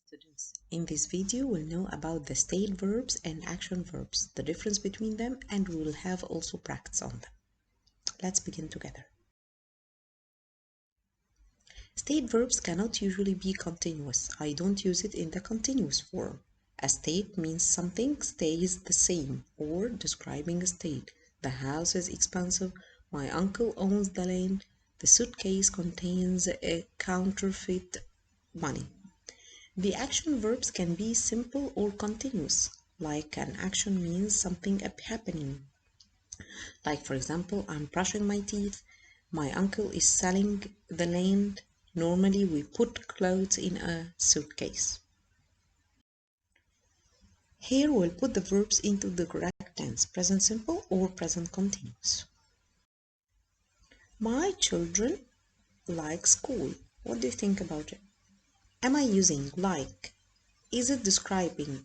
students. In this video, we'll know about the state verbs and action verbs, the difference between them, and we will have also practice on them. Let's begin together. State verbs cannot usually be continuous. I don't use it in the continuous form. A state means something stays the same or describing a state. The house is expensive. My uncle owns the land. The suitcase contains a counterfeit money. The action verbs can be simple or continuous. Like an action means something happening. Like for example, I'm brushing my teeth. My uncle is selling the land. Normally we put clothes in a suitcase. Here we'll put the verbs into the correct tense, present simple or present continuous. My children like school. What do you think about it? Am I using like? Is it describing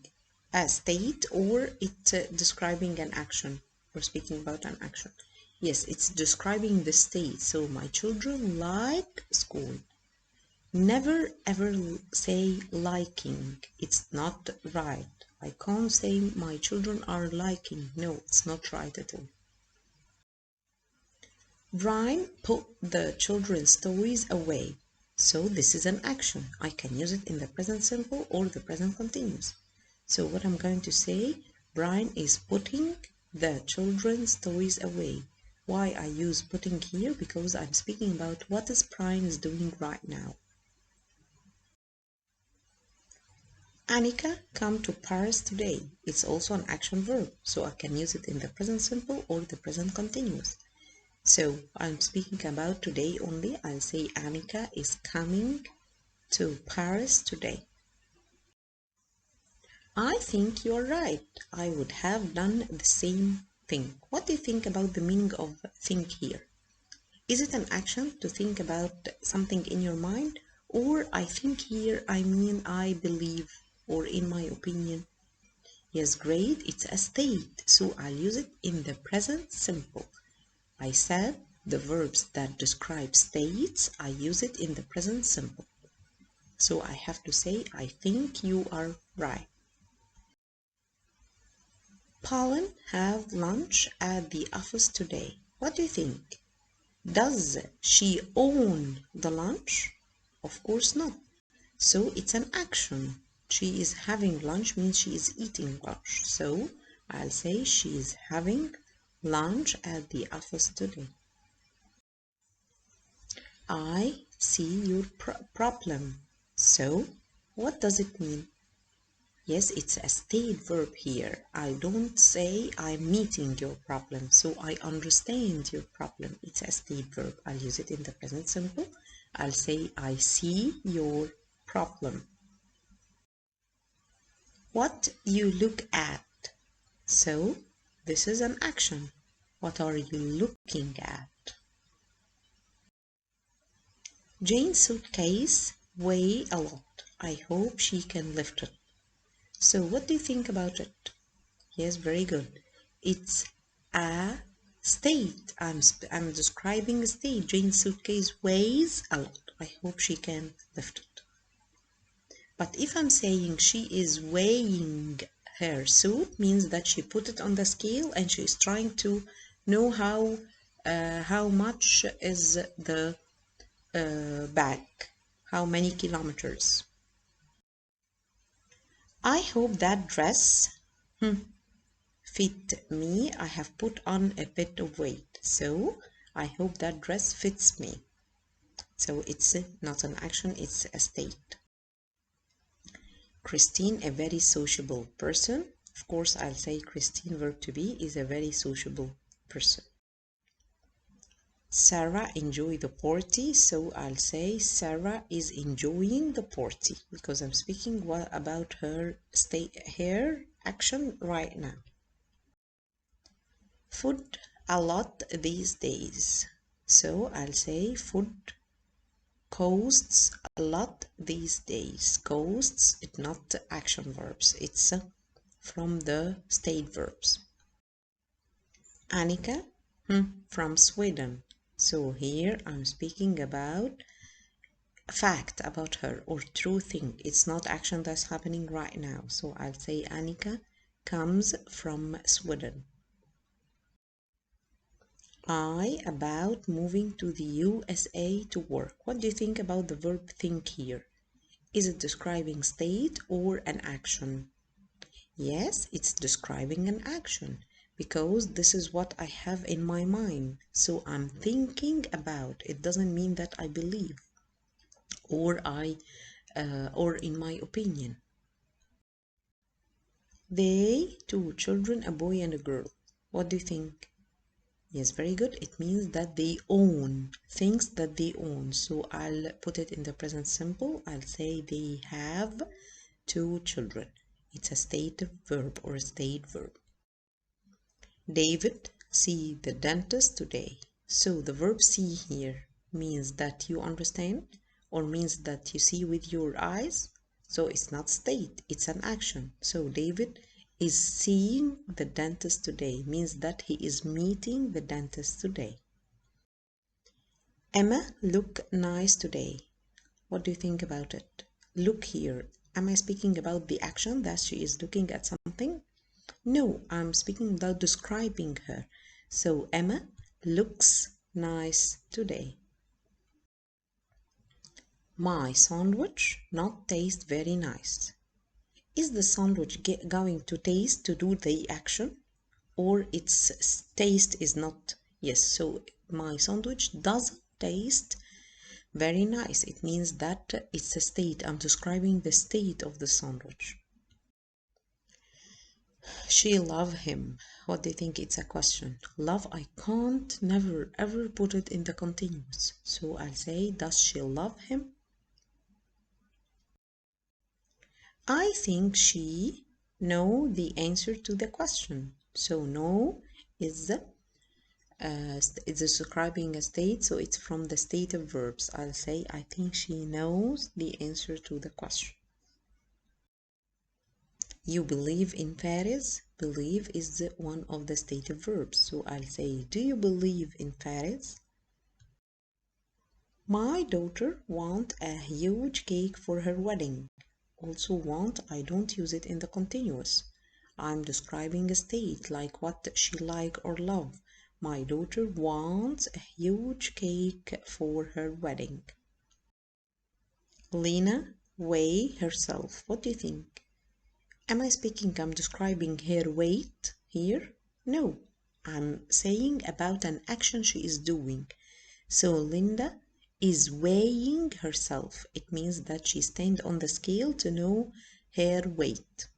a state or it's describing an action? We're speaking about an action. Yes, it's describing the state. So my children like school. Never ever say liking. It's not right. I can't say my children are liking. No, it's not right at all. Brian put the children's toys away. So this is an action. I can use it in the present simple or the present continuous. So what I'm going to say, Brian is putting the children's toys away. Why I use putting here? Because I'm speaking about what is Brian is doing right now. Annika come to Paris today. It's also an action verb, so I can use it in the present simple or the present continuous. So I'm speaking about today only. I'll say Annika is coming to Paris today. I think you're right. I would have done the same thing. What do you think about the meaning of think here? Is it an action to think about something in your mind? Or I think here I mean I believe or in my opinion? Yes, great. It's a state. So I'll use it in the present simple. I said the verbs that describe states, I use it in the present simple. So I have to say, I think you are right. Pauline have lunch at the office today. What do you think? Does she own the lunch? Of course not. So it's an action. She is having lunch means she is eating lunch. So I'll say she is having lunch at the office today. I see your problem. So, what does it mean? Yes, it's a state verb here. I don't say I'm meeting your problem. So, I understand your problem. It's a state verb. I'll use it in the present simple. I'll say I see your problem. What you look at. So, this is an action. What are you looking at? Jane's suitcase weighs a lot. I hope she can lift it. So what do you think about it? Yes, very good. It's a state. I'm describing a state. Jane's suitcase weighs a lot. I hope she can lift it. But if I'm saying she is weighing her suit, means that she put it on the scale and she is trying to know how much is the bag, how many kilometers. I hope that dress fit me. I have put on a bit of weight, so I hope that dress fits me. So it's not an action, it's a state. Christine, a very sociable person. Of course, I'll say Christine, verb to be, is a very sociable person. Sarah enjoyed the party, so I'll say Sarah is enjoying the party because I'm speaking about her action right now. Food a lot these days, so I'll say food costs a lot these days. Costs, it's not action verbs, it's from the state verbs. Annika from Sweden. So here I'm speaking about fact about her or true thing. It's not action that's happening right now. So I'll say Annika comes from Sweden. I about moving to the USA to work. What do you think about the verb think here? Is it describing state or an action? Yes, it's describing an action because this is what I have in my mind. So I'm thinking about. It doesn't mean that I believe or in my opinion. They, two children, a boy and a girl. What do you think? Yes, very good. It means that they own things that they own. So I'll put it in the present simple. I'll say they have two children. It's a state verb or a state verb. David see the dentist today. So the verb see here means that you understand or means that you see with your eyes. So it's not state, it's an action. So David is seeing the dentist today means that he is meeting the dentist today. Emma look nice today. What do you think about it? Look here. Am I speaking about the action that she is looking at something? No, I'm speaking about describing her. So Emma looks nice today. My sandwich not taste very nice. Is the sandwich going to taste to do the action? Or its taste is not? Yes, so my sandwich doesn't taste very nice. It means that it's a state. I'm describing the state of the sandwich. She love him. What do you think? It's a question. Love, I can't never ever put it in the continuous. So I'll say, does she love him? I think she know the answer to the question. So know is it's describing a state, so it's from the state of verbs. I'll say, I think she knows the answer to the question. You believe in fairies? Believe is one of the state of verbs. So I'll say, do you believe in fairies? My daughter want a huge cake for her wedding. Also want, I don't use it in the continuous. I'm describing a state like what she like or love. My daughter wants a huge cake for her wedding. Lena weigh herself. What do you think? Am I speaking, I'm describing her weight here? No, I'm saying about an action she is doing. So Linda is weighing herself. It means that she stands on the scale to know her weight.